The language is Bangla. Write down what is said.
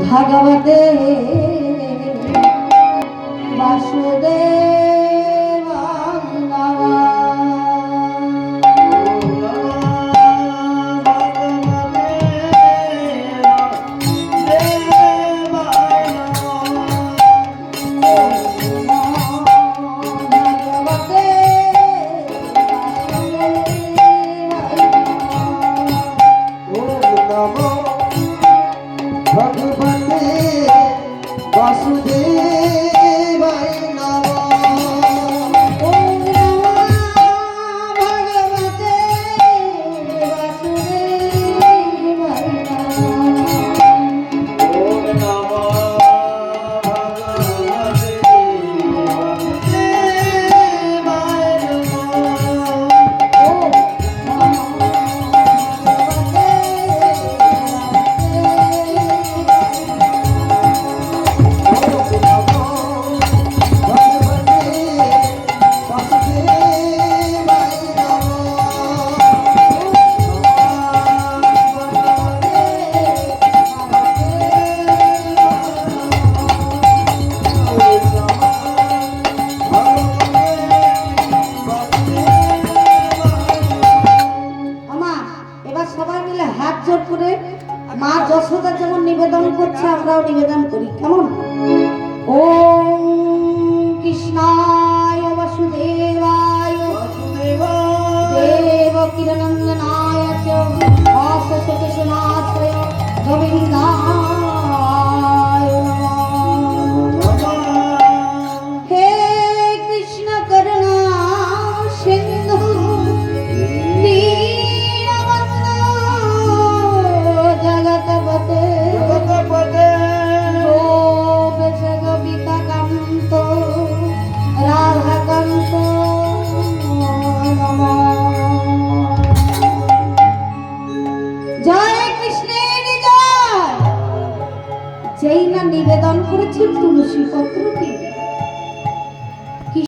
ভাগবতে বাসুদেবায় মা যশোদা যেমন নিবেদন করছে আমরাও নিবেদন করি। কেমন? ওম কৃষ্ণায় বাসুদেবায় দেবকীনন্দনায় চ অসুকেশনাথয় গোবিন্দায় নমঃ। হে কৃষ্ণ করুণা সিন্ধু যেই না নিবেদন করেছে তুলসী পত্রটি